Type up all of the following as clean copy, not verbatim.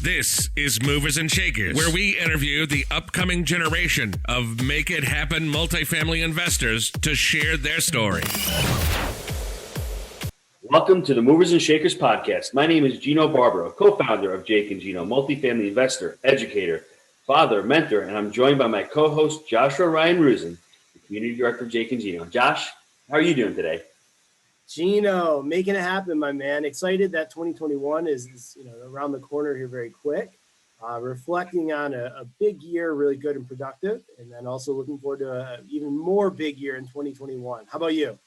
This is Movers and Shakers, where we interview the upcoming generation of Make It Happen multifamily investors to share their story. Welcome to the Movers and Shakers podcast. My name is Geno, co-founder of Jake and Gino, multifamily investor, educator, father, mentor, and I'm joined by my co-host, Joshua Ryan Rusin, the community director of Jake and Gino. Josh, how are you doing today? Gino, making it happen, my man. Excited that 2021 is around the corner here very quick. Reflecting on a big year, really good and productive, and then also looking forward to an even more big year in 2021. How about you?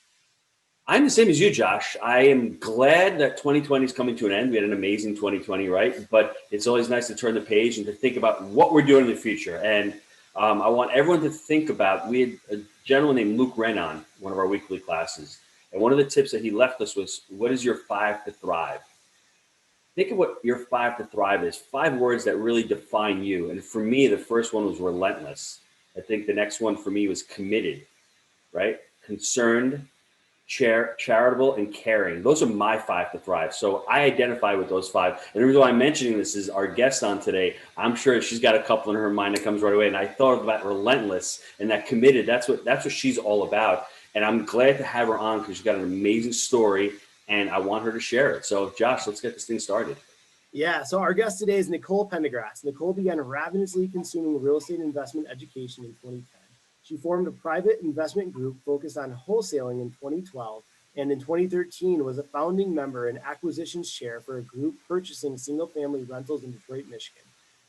I'm the same as you, Josh. I am glad that 2020 is coming to an end. We had an amazing 2020, right? But it's always nice to turn the page and to think about what we're doing in the future. And I want everyone to think about, we had a gentleman named Luke Wren on one of our weekly classes. And one of the tips that he left us was, what is your 5 to thrive? Think of what your 5 to thrive is, 5 words that really define you. And for me, the first one was relentless. I think the next one for me was committed, right? Concerned, charitable, and caring. Those are my 5 to thrive. So I identify with those 5. And the reason why I'm mentioning this is our guest on today. I'm sure she's got a couple in her mind that comes right away. And I thought about relentless and that committed. That's what she's all about. And I'm glad to have her on because she's got an amazing story and I want her to share it. So Josh, let's get this thing started. Yeah, so our guest today is Nicole Pendergrass. Nicole began ravenously consuming real estate investment education in 2010. She formed a private investment group focused on wholesaling in 2012, and in 2013 was a founding member and acquisitions chair for a group purchasing single-family rentals in Detroit, Michigan.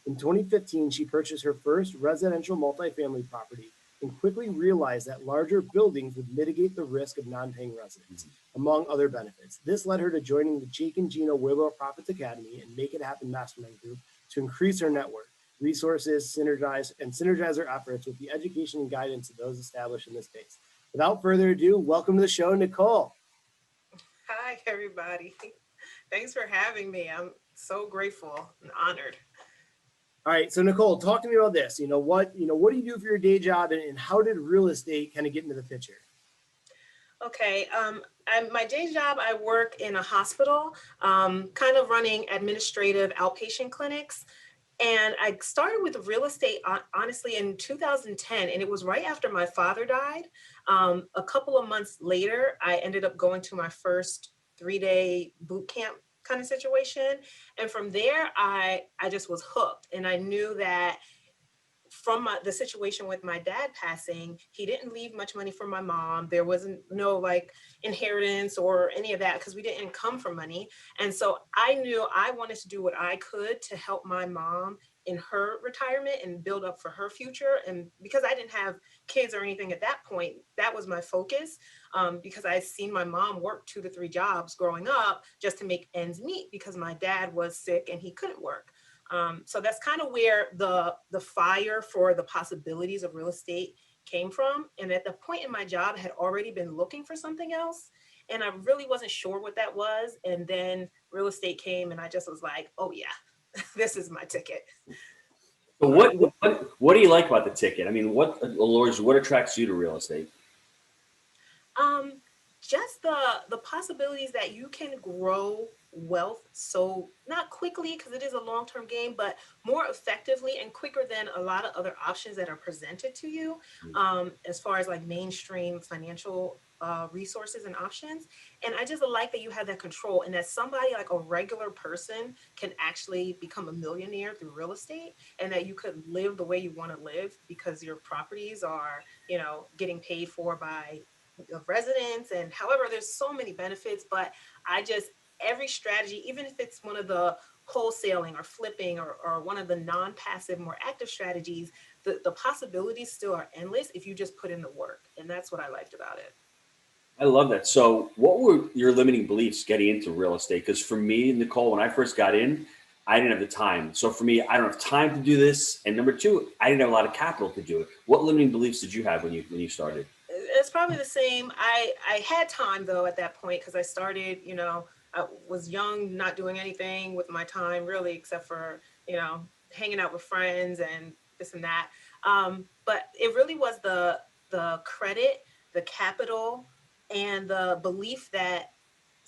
In 2015, she purchased her first residential multifamily property and quickly realized that larger buildings would mitigate the risk of non-paying residents, among other benefits. This led her to joining the Jake and Gino Wheelbarrow Profits Academy and Make It Happen Mastermind Group to increase her network, resources, synergize her efforts with the education and guidance of those established in this space. Without further ado, welcome to the show, Nicole. Hi, everybody. Thanks for having me. I'm so grateful and honored. All right, so Nicole, talk to me about this. What do you do for your day job, and how did real estate kind of get into the picture? Okay, my day job, I work in a hospital, kind of running administrative outpatient clinics. And I started with real estate, honestly, in 2010, and it was right after my father died. A couple of months later, I ended up going to my first 3-day boot camp kind of situation. And from there, I just was hooked. And I knew that from the situation with my dad passing, he didn't leave much money for my mom. There wasn't no inheritance or any of that because we didn't come from money. And so I knew I wanted to do what I could to help my mom in her retirement and build up for her future. And because I didn't have kids or anything at that point, that was my focus, because I had seen my mom work 2 to 3 jobs growing up just to make ends meet because my dad was sick and he couldn't work. So that's kind of where the fire for the possibilities of real estate came from. And at the point in my job, I had already been looking for something else. And I really wasn't sure what that was. And then real estate came and I just was like, oh yeah, this is my ticket. So what do you like about the ticket? I mean, what allures, what attracts you to real estate? Just the possibilities that you can grow wealth, so not quickly because it is a long-term game, but more effectively and quicker than a lot of other options that are presented to you, as far as mainstream financial resources and options. And I just like that you have that control and that somebody like a regular person can actually become a millionaire through real estate, and that you could live the way you want to live because your properties are, getting paid for by of residents. And however, there's so many benefits, but every strategy, even if it's one of the wholesaling or flipping or one of the non-passive, more active strategies, the possibilities still are endless if you just put in the work. And that's what I liked about it. I love that. So what were your limiting beliefs getting into real estate? Because for me, Nicole, when I first got in, I didn't have the time. So for me, I don't have time to do this. And number 2, I didn't have a lot of capital to do it. What limiting beliefs did you have when you started? It's probably the same. I had time though at that point because I started, I was young, not doing anything with my time really, except for, hanging out with friends and this and that. But it really was the credit, the capital, and the belief that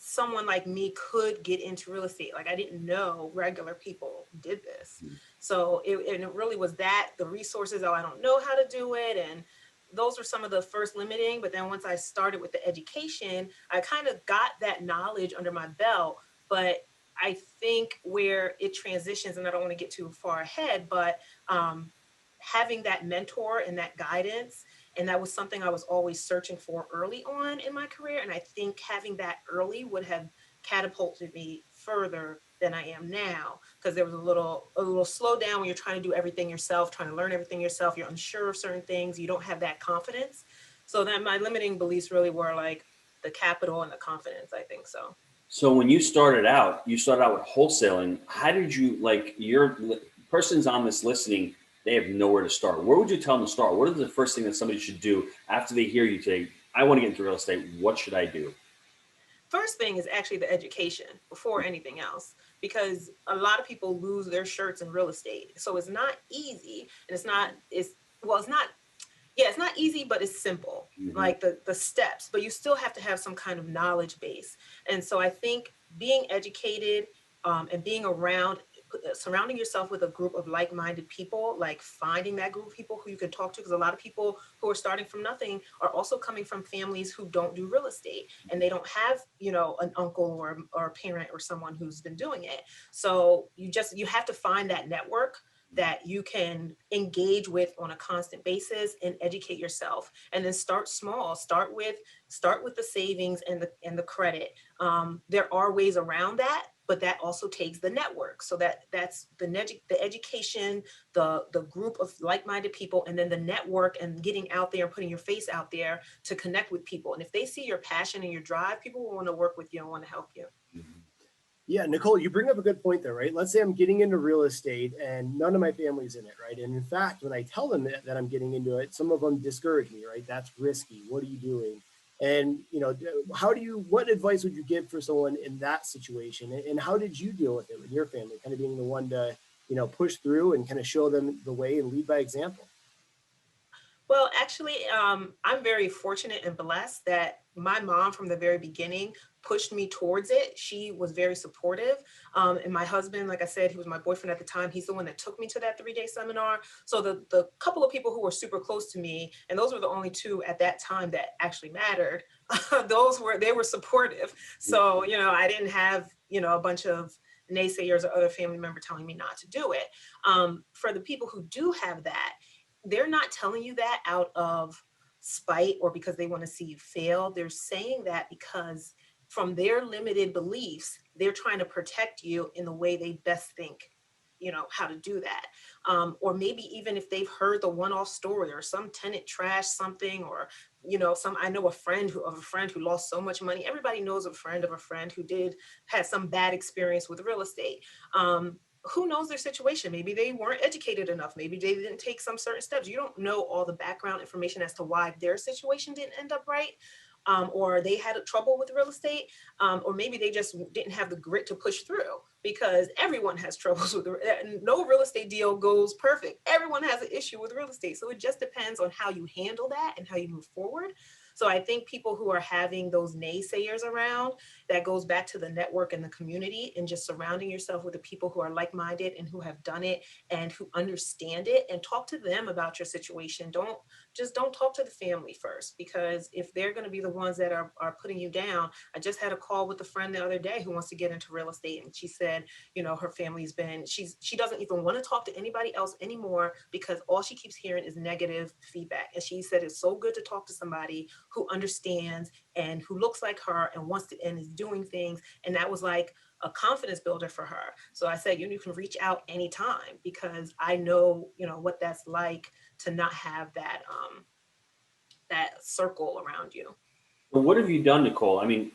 someone like me could get into real estate. Like I didn't know regular people did this. So it really was that, the resources, oh, I don't know how to do it. And those were some of the first limiting. But then once I started with the education, I kind of got that knowledge under my belt. But I think where it transitions, and I don't want to get too far ahead, but having that mentor and that guidance, and that was something I was always searching for early on in my career. And I think having that early would have catapulted me further than I am now, because there was a little slowdown when you're trying to do everything yourself, trying to learn everything yourself. You're unsure of certain things. You don't have that confidence. So then my limiting beliefs really were like the capital and the confidence, I think so. So when you started out with wholesaling. How did you, like, your persons on this listening, they have nowhere to start. Where would you tell them to start? What is the first thing that somebody should do after they hear you say, I want to get into real estate? What should I do? First thing is actually the education before anything else, because a lot of people lose their shirts in real estate. So it's not easy, and it's not easy, but it's simple, like the steps, but you still have to have some kind of knowledge base. And so I think being educated and being surrounding yourself with a group of like-minded people, like finding that group of people who you can talk to, because a lot of people who are starting from nothing are also coming from families who don't do real estate, and they don't have, an uncle or a parent or someone who's been doing it. So you have to find that network that you can engage with on a constant basis and educate yourself, and then start small. Start with the savings and the credit. There are ways around that, but that also takes the network. So that's the education, the group of like-minded people, and then the network, and getting out there and putting your face out there to connect with people. And if they see your passion and your drive, people will want to work with you and want to help you. Yeah, Nicole, you bring up a good point there, right? Let's say I'm getting into real estate and none of my family's in it, right? And in fact, when I tell them that I'm getting into it, some of them discourage me, right? That's risky. What are you doing? And, what advice would you give for someone in that situation? And how did you deal with it with your family, kind of being the one to, push through and kind of show them the way and lead by example? Well, actually, I'm very fortunate and blessed that my mom from the very beginning pushed me towards it. She was very supportive. And my husband, like I said, he was my boyfriend at the time. He's the one that took me to that 3-day seminar. So the couple of people who were super close to me, and those were the only two at that time that actually mattered, they were supportive. So, I didn't have, a bunch of naysayers or other family member telling me not to do it. For the people who do have that, they're not telling you that out of spite or because they want to see you fail. They're saying that because from their limited beliefs, they're trying to protect you in the way they best think, how to do that. Or maybe even if they've heard the one-off story or some tenant trashed something, or, I know a friend who lost so much money. Everybody knows a friend who had some bad experience with real estate. Who knows their situation? Maybe they weren't educated enough. Maybe they didn't take some certain steps. You don't know all the background information as to why their situation didn't end up right. Or they had trouble with real estate, or maybe they just didn't have the grit to push through, because everyone has troubles with no real estate deal goes perfect. Everyone has an issue with real estate. So it just depends on how you handle that and how you move forward. So I think people who are having those naysayers around, that goes back to the network and the community, and just surrounding yourself with the people who are like-minded and who have done it and who understand it, and talk to them about your situation. Don't talk to the family first, because if they're going to be the ones that are putting you down. I just had a call with a friend the other day who wants to get into real estate, and she said, her family's she doesn't even want to talk to anybody else anymore, because all she keeps hearing is negative feedback. And she said it's so good to talk to somebody who understands and who looks like her and wants to and is doing things. And that was like a confidence builder for her. So I said, you can reach out anytime, because I know, what that's like to not have that circle around you. Well, what have you done, Nicole? I mean,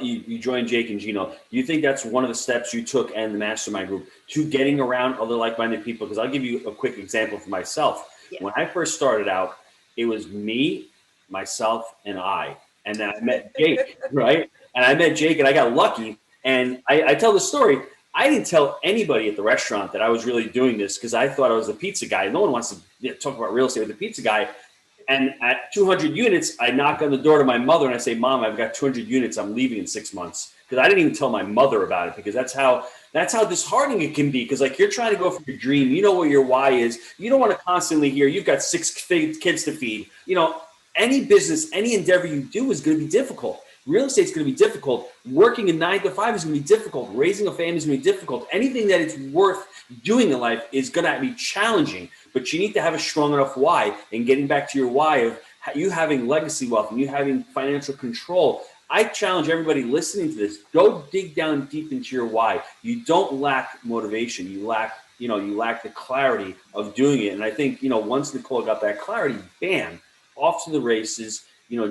you joined Jake and Gino. Do you think that's one of the steps you took and the mastermind group to getting around other like-minded people? Because I'll give you a quick example for myself. Yeah. When I first started out, it was me, myself, and I. And then I met Jake, right? And I met Jake, and I got lucky. And I tell the story. I didn't tell anybody at the restaurant that I was really doing this, because I thought I was a pizza guy. No one wants to talk about real estate with a pizza guy. And at 200 units, I knock on the door to my mother and I say, Mom, I've got 200 units. I'm leaving in 6 months. because I didn't even tell my mother about it, because that's how disheartening it can be. Because like, you're trying to go for your dream, you know what your why is. You don't want to constantly hear you've got 6 kids to feed. Any business, any endeavor you do is going to be difficult. Real estate's going to be difficult. Working a 9 to 5 is going to be difficult. Raising a family is going to be difficult. Anything that it's worth doing in life is going to be challenging, but you need to have a strong enough why. And getting back to your why of you having legacy wealth and you having financial control, I challenge everybody listening to this, go dig down deep into your why. You don't lack motivation. You lack the clarity of doing it. And I think, once Nicole got that clarity, bam, off to the races,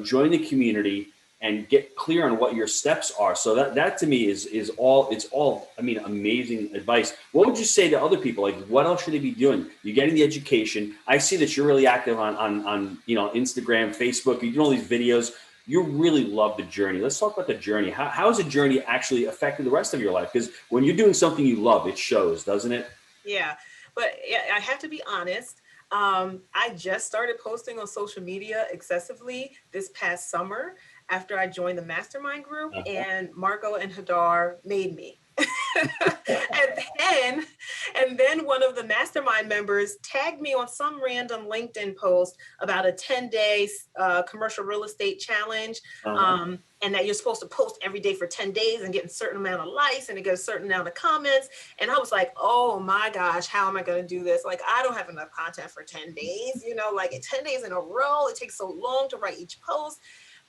join the community and get clear on what your steps are. So that to me is all amazing advice. What would you say to other people? Like, what else should they be doing? You're getting the education. I see that you're really active on Instagram, Facebook. You do all these videos. You really love the journey. Let's talk about the journey. How has the journey actually affected the rest of your life? Because when you're doing something you love, it shows, doesn't it? Yeah, but I have to be honest. I just started posting on social media excessively this past summer after I joined the mastermind group, and Marco and Hadar made me. and then one of the mastermind members tagged me on some random LinkedIn post about a 10-day commercial real estate challenge. And that you're supposed to post every day for 10 days and get a certain amount of likes and to get a certain amount of comments. And I was like, oh my gosh, how am I going to do this? Like, I don't have enough content for 10 days, like 10 days in a row, it takes so long to write each post.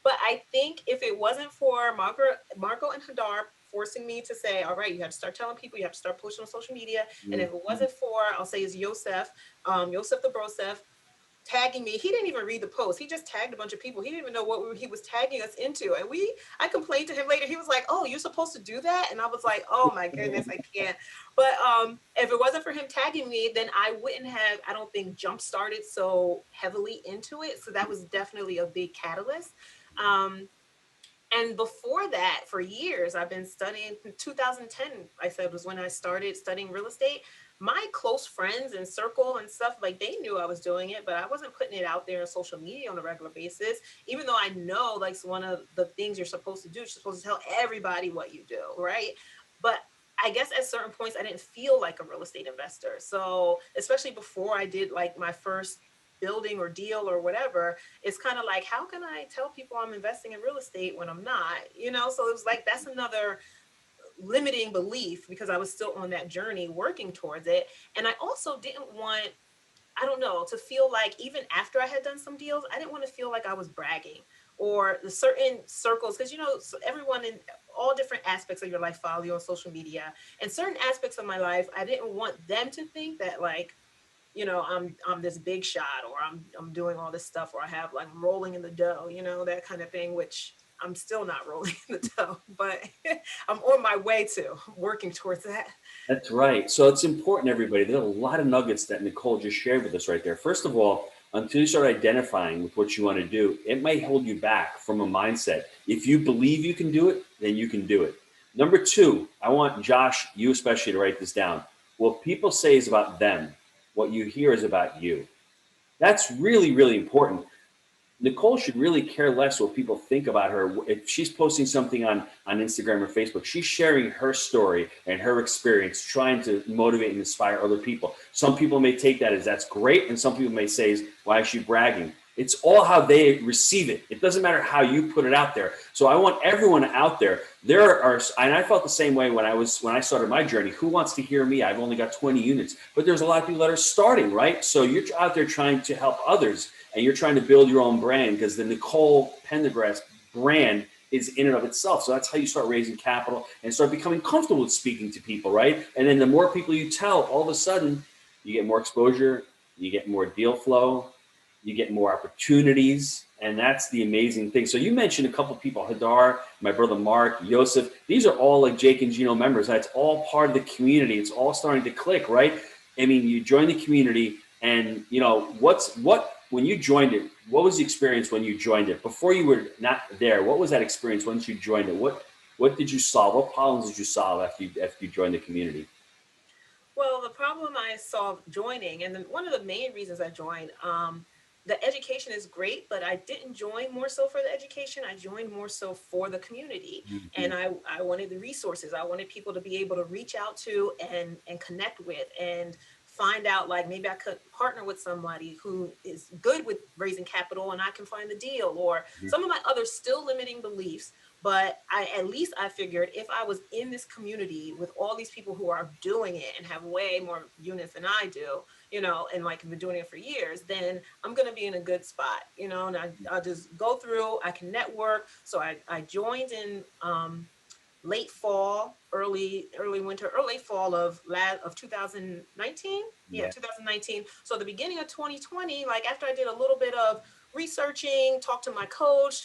But I think if it wasn't for Marco and Hadar forcing me to say, all right, you have to start telling people, you have to start posting on social media. And if it wasn't for, I'll say is Yosef the Brosef, tagging me. He didn't even read the post. He just tagged a bunch of people. He didn't even know what he was tagging us into. And I complained to him later. He was like, oh, you're supposed to do that? And I was like, oh my goodness, I can't. But if it wasn't for him tagging me, then I wouldn't have, I don't think, jump started so heavily into it. So that was definitely a big catalyst. And before that, for years, I've been studying. 2010, I said, was when I started studying real estate. My close friends and circle and stuff, like, they knew I was doing it, but I wasn't putting it out there on social media on a regular basis, even though I know, like, one of the things you're supposed to do, you're supposed to tell everybody what you do, right? But I guess at certain points, I didn't feel like a real estate investor. So especially before I did like my first building or deal or whatever, it's kind of like, how can I tell people I'm investing in real estate when I'm not, So it was like, that's another limiting belief, because I was still on that journey working towards it. And I also didn't want, I don't know, to feel like, even after I had done some deals, I didn't want to feel like I was bragging, or the certain circles, because everyone in all different aspects of your life follow you on social media, and certain aspects of my life, I didn't want them to think that, like, I'm this big shot, or I'm doing all this stuff, or I'm rolling in the dough, that kind of thing, which I'm still not rolling in the dough, but I'm on my way to working towards that. That's right. So it's important, everybody. There's a lot of nuggets that Nicole just shared with us right there. First of all, until you start identifying with what you want to do, it might hold you back from a mindset. If you believe you can do it, then you can do it. Number 2, I want Josh, you especially, to write this down. What people say is about them. What you hear is about you. That's really, really important. Nicole should really care less what people think about her. If she's posting something on Instagram or Facebook, she's sharing her story and her experience, trying to motivate and inspire other people. Some people may take that as that's great, and some people may say, why is she bragging? It's all how they receive it. It doesn't matter how you put it out there. So I want everyone out there. And I felt the same way when I started my journey. Who wants to hear me? I've only got 20 units, but there's a lot of people that are starting, right? So you're out there trying to help others, and you're trying to build your own brand, because the Nicole Pendergrass brand is in and of itself. So that's how you start raising capital and start becoming comfortable with speaking to people, right? And then the more people you tell, all of a sudden you get more exposure, you get more deal flow, you get more opportunities, and that's the amazing thing. So you mentioned a couple of people, Hadar, my brother Mark, Yosef. These are all like Jake and Gino members. That's all part of the community. It's all starting to click, right? I mean, you join the community, and when you joined it, what was the experience when you joined it? Before you were not there, what was that experience once you joined it? What did you solve? What problems did you solve after you joined the community? Well, the problem I saw joining, and one of the main reasons I joined, the education is great, but I didn't join more so for the education. I joined more so for the community. And I wanted the resources. I wanted people to be able to reach out to and connect with and find out, like, maybe I could partner with somebody who is good with raising capital and I can find the deal, or some of my other still limiting beliefs. But at least I figured if I was in this community with all these people who are doing it and have way more units than I do, and like have been doing it for years, then I'm going to be in a good spot, and I'll just go through, I can network. So I joined in late fall, early winter, early fall of 2019. Yeah, 2019. So the beginning of 2020, like after I did a little bit of researching, talked to my coach,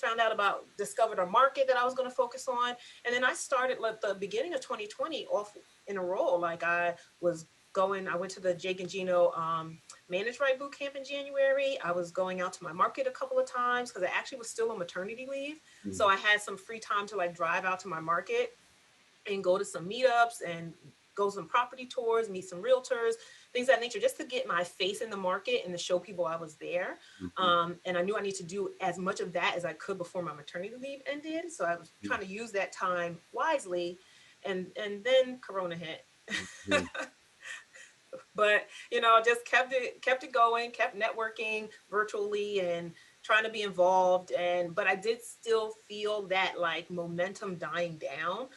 discovered a market that I was going to focus on. And then I started the beginning of 2020 off in a roll. Like I went to the Jake and Gino Manage Right boot camp in January. I was going out to my market a couple of times because I actually was still on maternity leave. So I had some free time to like drive out to my market and go to some meetups and go some property tours, meet some realtors, things of that nature, just to get my face in the market and to show people I was there. And I knew I need to do as much of that as I could before my maternity leave ended. So I was trying to use that time wisely. And then Corona hit. But just kept it going, kept networking virtually and trying to be involved. But I did still feel that like momentum dying down.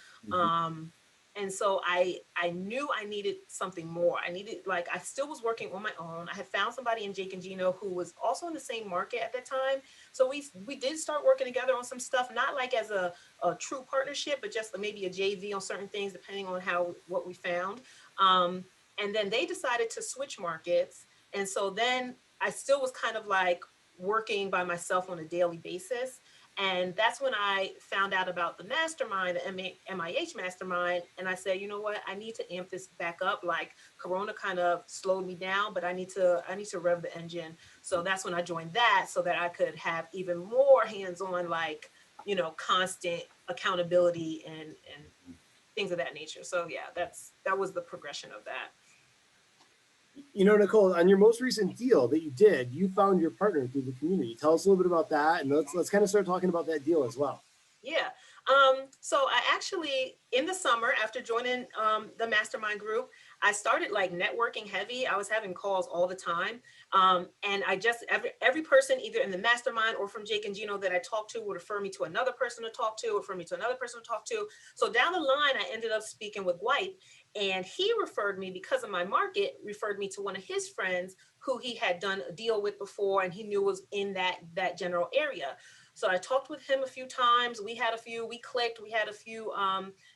And so I knew I needed something more. I still was working on my own. I had found somebody in Jake and Gino who was also in the same market at that time. So we did start working together on some stuff, not like as a true partnership, but just maybe a JV on certain things, depending on what we found. And then they decided to switch markets. And so then I still was kind of like working by myself on a daily basis. And that's when I found out about the mastermind, the MIH mastermind. And I said, you know what, I need to amp this back up. Like Corona kind of slowed me down, but I need to rev the engine. So that's when I joined that so that I could have even more hands-on, like, constant accountability and things of that nature. So yeah, that was the progression of that. Nicole, on your most recent deal that you did, you found your partner through the community. Tell us a little bit about that, and let's kind of start talking about that deal as well. Yeah. So I actually, in the summer, after joining the mastermind group, I started like networking heavy. I was having calls all the time. And I just, every person either in the mastermind or from Jake and Gino that I talked to would refer me to another person to talk to, refer me to another person to talk to. So down the line, I ended up speaking with Dwight, and he referred me, because of my market, referred me to one of his friends who he had done a deal with before and he knew was in that general area. So I talked with him a few times. We clicked, we had a few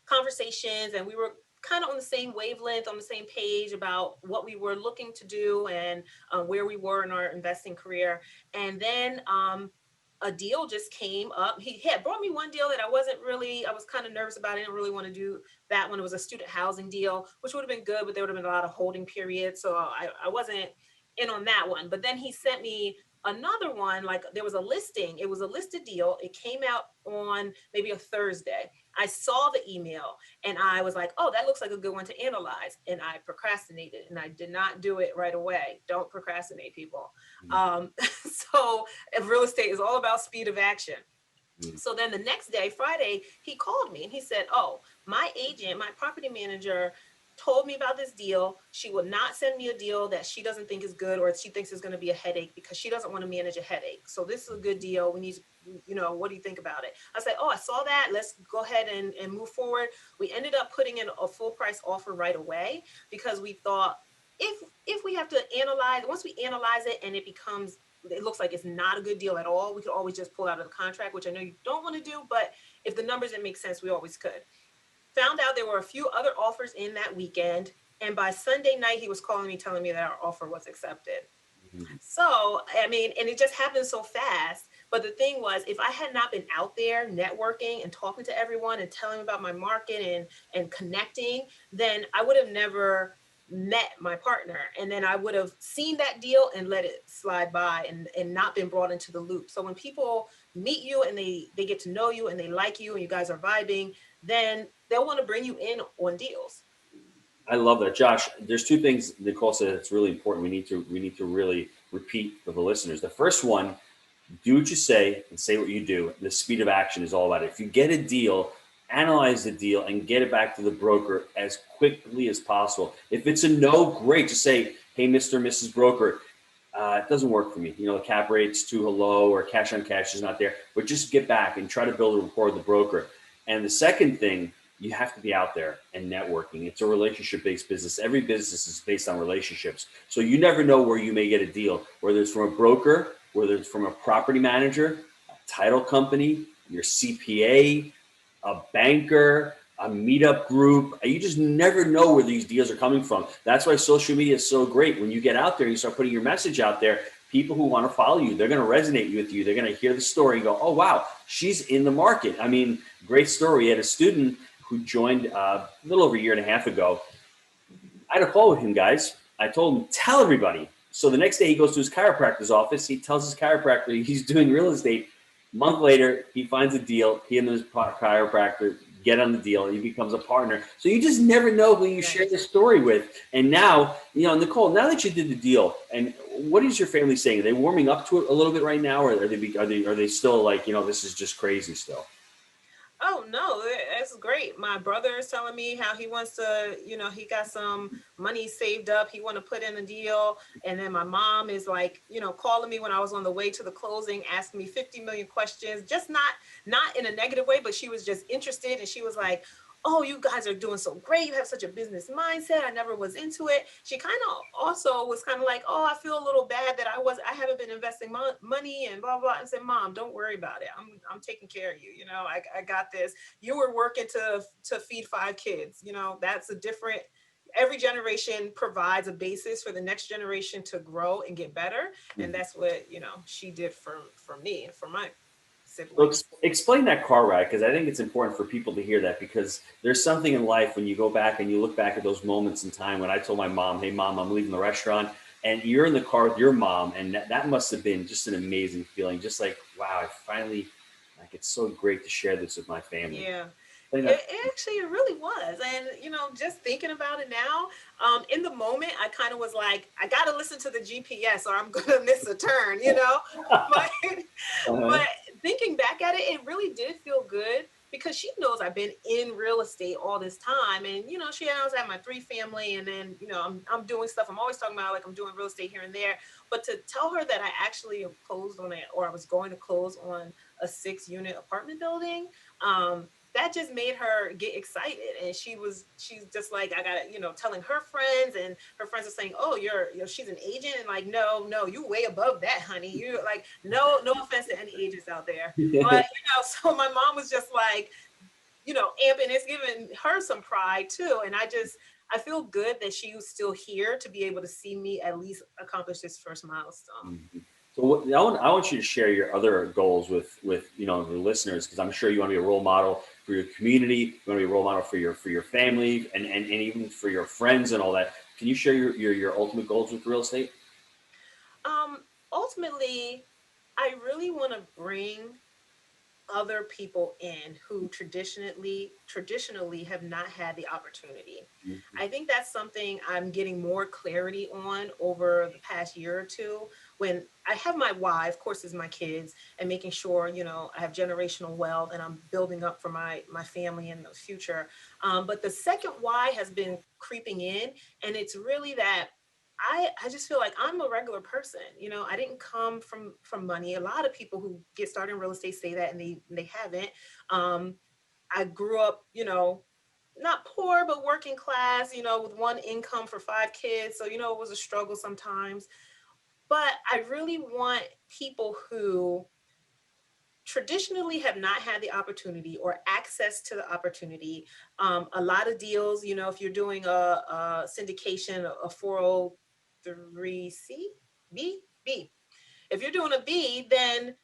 conversations, and we were kind of on the same wavelength, on the same page about what we were looking to do and where we were in our investing career. And then a deal just came up. He had brought me one deal that I was kind of nervous about. I didn't really want to do that one. It was a student housing deal, which would have been good, but there would have been a lot of holding periods. So I wasn't in on that one. But then he sent me another one, like there was a listing. It was a listed deal. It came out on maybe a Thursday. I saw the email and I was like, oh, that looks like a good one to analyze. And I procrastinated and I did not do it right away. Don't procrastinate, people. So if real estate is all about speed of action. So then the next day, Friday, he called me and he said, oh, my agent, my property manager told me about this deal. She would not send me a deal that she doesn't think is good or she thinks is going to be a headache because she doesn't want to manage a headache. So this is a good deal. We need to, what do you think about it? I said, oh, I saw that. Let's go ahead and move forward. We ended up putting in a full price offer right away because we thought if we have to analyze, once we analyze it and it looks like it's not a good deal at all, we could always just pull out of the contract, which I know you don't want to do, but if the numbers didn't make sense, we always could. Found out there were a few other offers in that weekend. And by Sunday night, he was calling me, telling me that our offer was accepted. So, and it just happened so fast. But the thing was, if I had not been out there networking and talking to everyone and telling about my market and connecting, then I would have never met my partner. And then I would have seen that deal and let it slide by and not been brought into the loop. So when people meet you and they get to know you and they like you and you guys are vibing, then they'll want to bring you in on deals. I love that. Josh, there's two things Nicole said that's really important. We need to really repeat for the listeners. The first one, do what you say and say what you do. The speed of action is all about it. If you get a deal, analyze the deal and get it back to the broker as quickly as possible. If it's a no, great. Just say, hey, Mr. and Mrs. Broker, it doesn't work for me. The cap rate's too low or cash on cash is not there. But just get back and try to build a rapport with the broker. And the second thing, you have to be out there and networking. It's a relationship-based business. Every business is based on relationships. So you never know where you may get a deal, whether it's from a broker, whether it's from a property manager, a title company, your CPA, a banker, a meetup group. You just never know where these deals are coming from. That's why social media is so great. When you get out there and you start putting your message out there, people who want to follow you, they're going to resonate with you. They're going to hear the story and go, oh, wow, she's in the market. I mean, great story. We had a student who joined a little over a year and a half ago. I had a call with him, guys. I told him, tell everybody. So the next day he goes to his chiropractor's office. He tells his chiropractor he's doing real estate. A month later, he finds a deal. He and his chiropractor get on the deal and he becomes a partner. So you just never know who you share the story with. And now, Nicole, now that you did the deal, and what is your family saying? Are they warming up to it a little bit right now, or are they still like, this is just crazy still? Oh, no, that's great. My brother is telling me how he wants to, he got some money saved up. He want to put in a deal. And then my mom is like, calling me when I was on the way to the closing, asking me 50 million questions, just not in a negative way, but she was just interested. And she was like, oh, you guys are doing so great. You have such a business mindset. I never was into it. She kind of also was kind of like, oh, I feel a little bad that I haven't been investing money and blah, blah. And said, Mom, don't worry about it. I'm taking care of you. I got this. You were working to feed 5 kids. That's a different, every generation provides a basis for the next generation to grow and get better. And that's what, she did for me and for my siblings. Explain that car ride, because I think it's important for people to hear that, because there's something in life when you go back and you look back at those moments in time when I told my mom, hey, Mom, I'm leaving the restaurant, and you're in the car with your mom, and that must have been just an amazing feeling. Just like, wow, I finally, it's so great to share this with my family. Yeah. It really was. And, just thinking about it now, in the moment, I kind of was like, I got to listen to the GPS or I'm going to miss a turn, but thinking back at it, it really did feel good because she knows I've been in real estate all this time. And, she knows I have my 3 family and then, I'm doing stuff. I'm always talking about like I'm doing real estate here and there, but to tell her that I actually closed on it, or I was going to close on a 6-unit apartment building, that just made her get excited. And she's just like, I got telling her friends, and her friends are saying, oh, she's an agent. And like, no, you way above that, honey. You like, no offense to any agents out there. But, so my mom was just like, amping, it's giving her some pride too. And I feel good that she was still here to be able to see me at least accomplish this first milestone. Mm-hmm. So I want you to share your other goals with the listeners, because I'm sure you want to be a role model for your community, you want to be a role model for your family, and even for your friends and all that. Can you share your ultimate goals with real estate? Ultimately, I really want to bring other people in who traditionally have not had the opportunity. Mm-hmm. I think that's something I'm getting more clarity on over the past year or two, when I have my why, of course, is my kids, and making sure, I have generational wealth and I'm building up for my family in the future. But the second why has been creeping in, and it's really that I just feel like I'm a regular person. I didn't come from money. A lot of people who get started in real estate say that, and they haven't. I grew up, not poor, but working class, with one income for 5 kids. So, it was a struggle sometimes. But I really want people who traditionally have not had the opportunity or access to the opportunity. A lot of deals, if you're doing a syndication, a 403C, B. If you're doing a B, then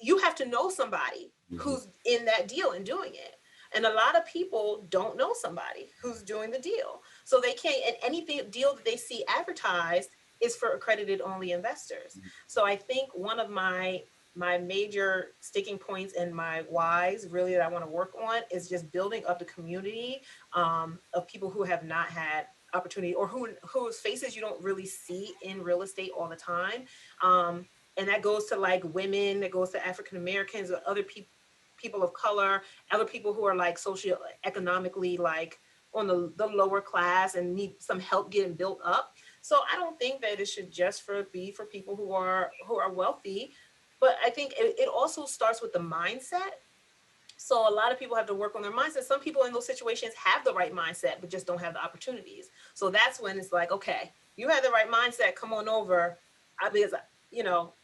you have to know somebody who's in that deal and doing it. And a lot of people don't know somebody who's doing the deal. So they can't, and anything deal that they see advertised is for accredited only investors. So I think one of my major sticking points and my whys really that I want to work on is just building up the community of people who have not had opportunity, or whose faces you don't really see in real estate all the time. And that goes to like women, that goes to African Americans, or other people of color, other people who are like socioeconomically like on the lower class and need some help getting built up. So I don't think that it should just be for people who are wealthy, but I think it also starts with the mindset. So a lot of people have to work on their mindset. Some people in those situations have the right mindset, but just don't have the opportunities. So that's when it's like, okay, you have the right mindset, come on over. Because,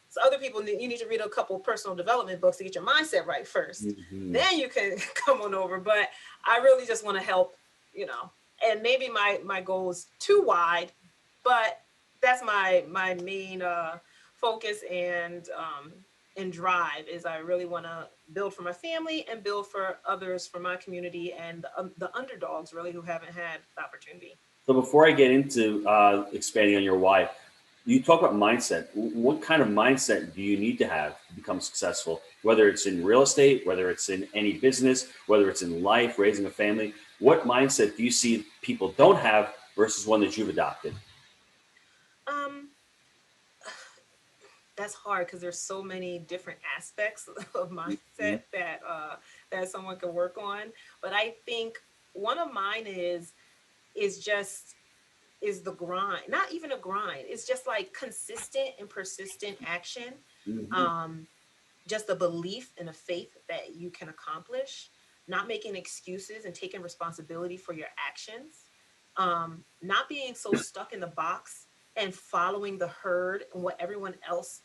so other people, you need to read a couple of personal development books to get your mindset right first. Mm-hmm. Then you can come on over. But I really just want to help, and maybe my goal is too wide, but that's my main focus and drive is I really want to build for my family and build for others, for my community, and the underdogs really who haven't had the opportunity. So before I get into expanding on your why, you talk about mindset. What kind of mindset do you need to have to become successful? Whether it's in real estate, whether it's in any business, whether it's in life, raising a family, what mindset do you see people don't have versus one that you've adopted? That's hard because there's so many different aspects of mindset that someone can work on. But I think one of mine is the grind. Not even a grind. It's just like consistent and persistent action. Mm-hmm. Just a belief and a faith that you can accomplish. Not making excuses and taking responsibility for your actions. Not being so stuck in the box and following the herd and what everyone else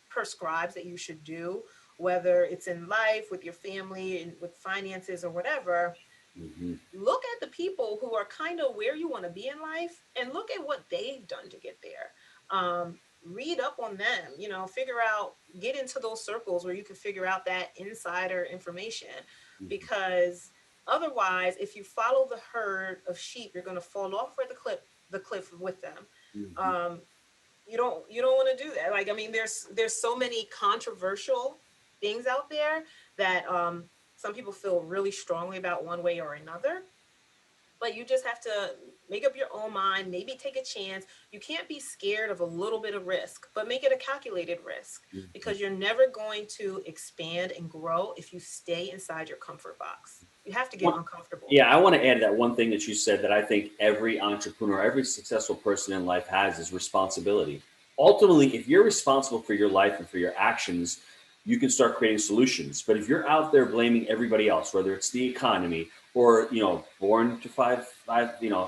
prescribes that you should do, whether it's in life, with your family, and with finances or whatever. Mm-hmm. Look at the people who are kind of where you want to be in life and look at what they've done to get there. Read up on them, get into those circles where you can figure out that insider information, because otherwise, if you follow the herd of sheep, you're going to fall off the cliff with them. Mm-hmm. You don't want to do that. Like, I mean, there's so many controversial things out there that some people feel really strongly about one way or another. But you just have to make up your own mind, maybe take a chance. You can't be scared of a little bit of risk, but make it a calculated risk, because you're never going to expand and grow if you stay inside your comfort box. You have to get uncomfortable. Yeah, I want to add that one thing that you said that I think every entrepreneur, every successful person in life has is responsibility. Ultimately, if you're responsible for your life and for your actions, you can start creating solutions. But if you're out there blaming everybody else, whether it's the economy or, born to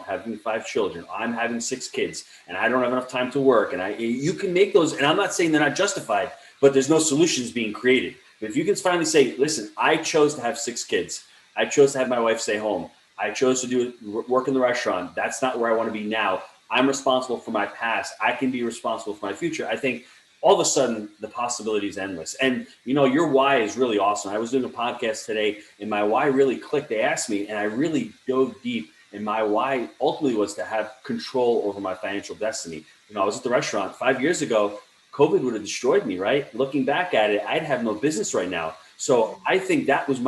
having 5 children, I'm having 6 kids and I don't have enough time to work, and you can make those, and I'm not saying they're not justified, but there's no solutions being created. But if you can finally say, listen, I chose to have 6 kids. I chose to have my wife stay home. I chose to work in the restaurant. That's not where I want to be now. I'm responsible for my past. I can be responsible for my future. I think all of a sudden the possibility is endless. And your why is really awesome. I was doing a podcast today and my why really clicked. They asked me and I really dove deep. And my why ultimately was to have control over my financial destiny. I was at the restaurant 5 years ago. COVID would have destroyed me, right? Looking back at it, I'd have no business right now. So I think that was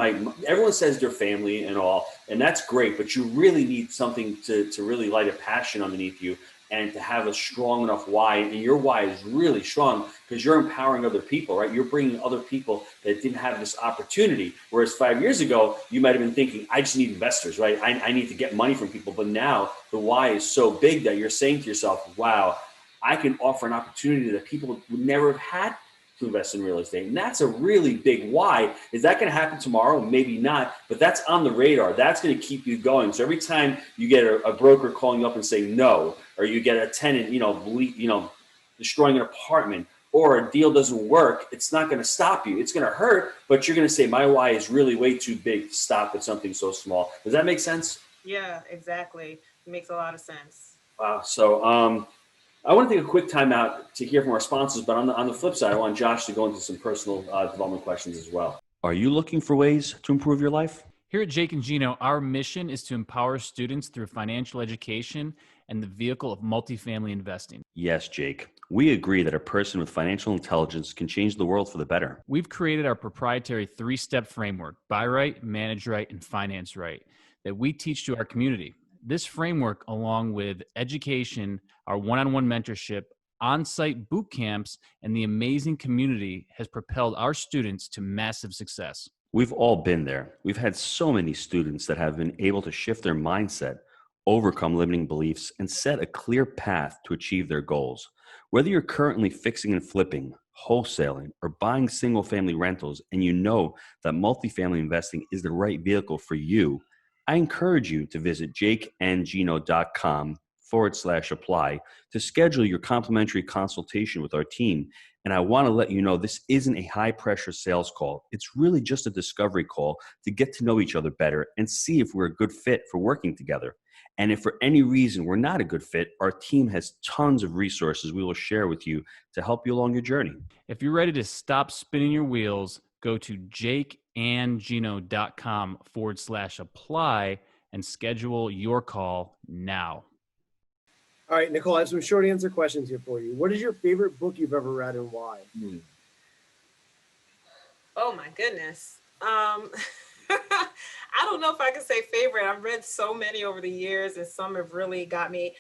everyone says their family and all, and that's great, but you really need something to really light a passion underneath you and to have a strong enough why. And your why is really strong because you're empowering other people, right? You're bringing other people that didn't have this opportunity. Whereas 5 years ago, you might've been thinking, I just need investors, right? I need to get money from people. But now the why is so big that you're saying to yourself, wow, I can offer an opportunity that people would never have had to invest in real estate. And that's a really big why. Is that going to happen tomorrow? Maybe not, but that's on the radar. That's going to keep you going. So every time you get a broker calling you up and saying no, or you get a tenant, destroying an apartment, or a deal doesn't work, it's not going to stop you. It's going to hurt, but you're going to say, my why is really way too big to stop at something so small. Does that make sense? Yeah, exactly. It makes a lot of sense. Wow. So, I want to take a quick time out to hear from our sponsors, but on the flip side, I want Josh to go into some personal development questions as well. Are you looking for ways to improve your life? Here at Jake and Gino, our mission is to empower students through financial education and the vehicle of multifamily investing. Yes, Jake. We agree that a person with financial intelligence can change the world for the better. We've created our proprietary 3-step framework, buy right, manage right, and finance right, that we teach to our community. This framework, along with education, our one-on-one mentorship, on-site boot camps, and the amazing community has propelled our students to massive success. We've all been there. We've had so many students that have been able to shift their mindset, overcome limiting beliefs, and set a clear path to achieve their goals. Whether you're currently fixing and flipping, wholesaling, or buying single-family rentals, and you know that multifamily investing is the right vehicle for you, I encourage you to visit jakeandgeno.com/apply to schedule your complimentary consultation with our team. And I want to let you know this isn't a high-pressure sales call. It's really just a discovery call to get to know each other better and see if we're a good fit for working together. And if for any reason we're not a good fit, our team has tons of resources we will share with you to help you along your journey. If you're ready to stop spinning your wheels, go to jakeandgeno.com/apply and schedule your call now. All right, Nicole, I have some short answer questions here for you. What is your favorite book you've ever read and why? Oh my goodness. I don't know if I can say favorite. I've read so many over the years and some have really got me.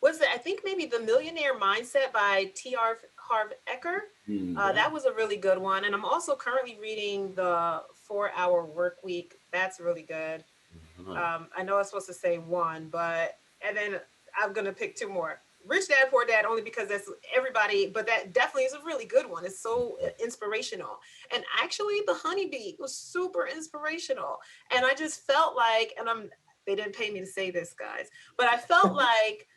What's it? I think maybe The Millionaire Mindset by T.R. Harv Eker. That was a really good one. And I'm also currently reading The 4-Hour Work Week. That's really good. I know I'm supposed to say one, and then I'm going to pick two more. Rich Dad, Poor Dad, only because that's everybody, but that definitely is a really good one. It's so inspirational. And actually the Honeybee was super inspirational. And I just felt like, they didn't pay me to say this, guys, but I felt like,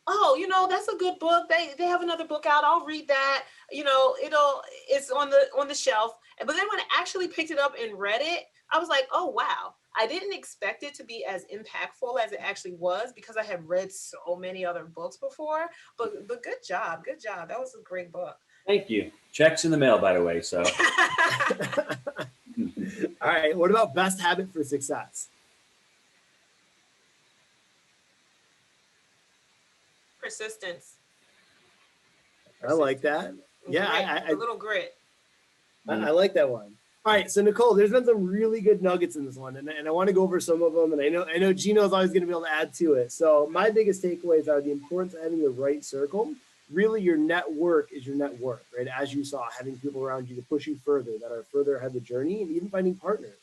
oh, that's a good book. They have another book out. I'll read that. It's on the shelf. But then when I actually picked it up and read it, I was like, oh, wow. I didn't expect it to be as impactful as it actually was because I had read so many other books before, but good job. Good job. That was a great book. Thank you. Checks in the mail, by the way. So, all right. What about best habit for success? Persistence. I like that. Yeah. A little grit. I like that one. All right, so Nicole, there's been some really good nuggets in this one, and I want to go over some of them, and I know Gino's always going to be able to add to it. So my biggest takeaways are the importance of having the right circle. Really, your network is your net worth, right? As you saw, having people around you to push you further, that are further ahead of the journey, and even finding partners.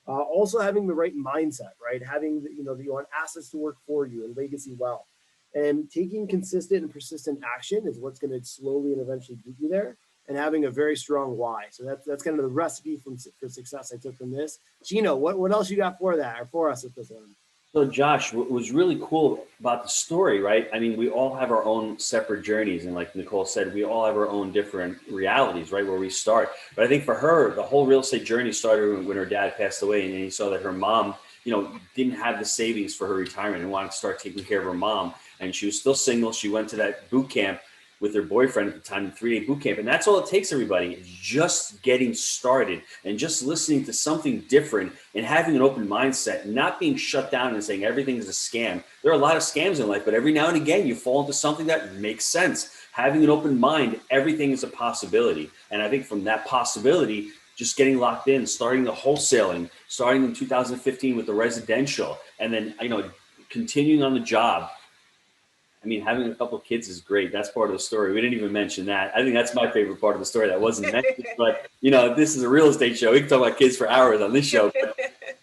Also having the right mindset, right? Having that you want assets to work for you and legacy wealth, and taking consistent and persistent action is what's going to slowly and eventually get you there. And having a very strong why. So that's kind of the recipe for success I took from this. Gino, what else you got for us at this one? So Josh, what was really cool about the story, right? I mean, we all have our own separate journeys. And like Nicole said, we all have our own different realities, right? Where we start. But I think for her, the whole real estate journey started when her dad passed away. And then he saw that her mom, didn't have the savings for her retirement and wanted to start taking care of her mom. And she was still single. She went to that boot camp with her boyfriend at the time, the 3-day boot camp. And that's all it takes, everybody, is just getting started and just listening to something different and having an open mindset, not being shut down and saying everything is a scam. There are a lot of scams in life, but every now and again, you fall into something that makes sense. Having an open mind, everything is a possibility. And I think from that possibility, just getting locked in, starting the wholesaling, starting in 2015 with the residential, and then, continuing on the job. I mean, having a couple of kids is great. That's part of the story. We didn't even mention that. I think that's my favorite part of the story that wasn't mentioned. But, this is a real estate show. We can talk about kids for hours on this show.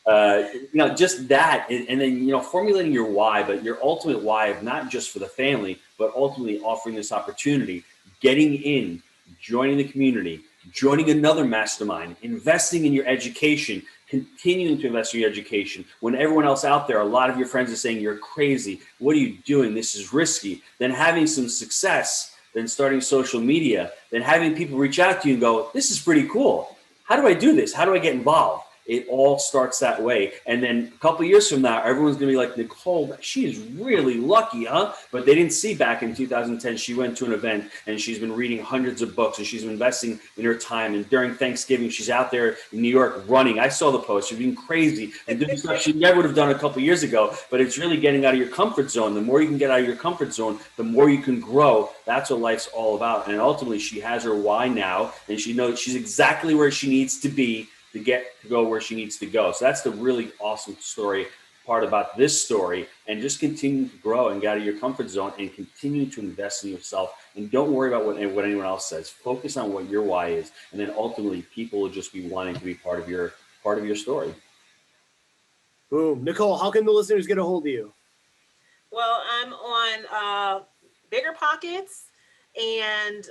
But, just that. And then, formulating your why, but your ultimate why of not just for the family, but ultimately offering this opportunity, getting in, joining the community, joining another mastermind, investing in your education, continuing to invest in your education. When everyone else out there, a lot of your friends are saying, you're crazy. What are you doing? This is risky. Then having some success, then starting social media, then having people reach out to you and go, this is pretty cool. How do I do this? How do I get involved? It all starts that way. And then a couple of years from now, everyone's going to be like, Nicole, she is really lucky, huh? But they didn't see back in 2010, she went to an event and she's been reading hundreds of books and she's been investing in her time. And during Thanksgiving, she's out there in New York running. I saw the post. She's been crazy and doing stuff she never would have done a couple of years ago. But it's really getting out of your comfort zone. The more you can get out of your comfort zone, the more you can grow. That's what life's all about. And ultimately, she has her why now, and she knows she's exactly where she needs to be to go where she needs to go. So that's the really awesome story, part about this story, and just continue to grow and get out of your comfort zone and continue to invest in yourself. And don't worry about what anyone else says. Focus on what your why is, and then ultimately people will just be wanting to be part of your story. Boom. Nicole, how can the listeners get a hold of you? Well, I'm on Bigger Pockets and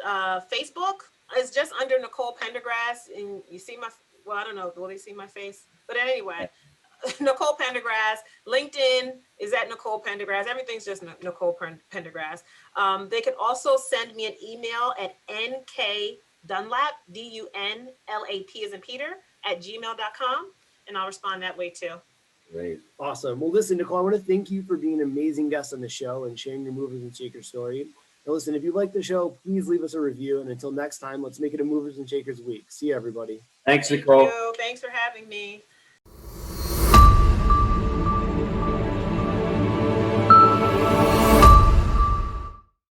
Facebook. It's just under Nicole Pendergrass, and you see my, well, I don't know, will they see my face? But anyway, Nicole Pendergrass. LinkedIn is at Nicole Pendergrass. Everything's just Nicole Pendergrass. They can also send me an email at nkdunlap, DUNLAP as in Peter, at gmail.com, and I'll respond that way too. Great. Awesome. Well, listen, Nicole, I want to thank you for being an amazing guest on the show and sharing your movers and shakers story. Now, listen, if you like the show, please leave us a review. And until next time, let's make it a movers and shakers week. See you, everybody. Thanks, Nicole. Thank you. Thanks for having me.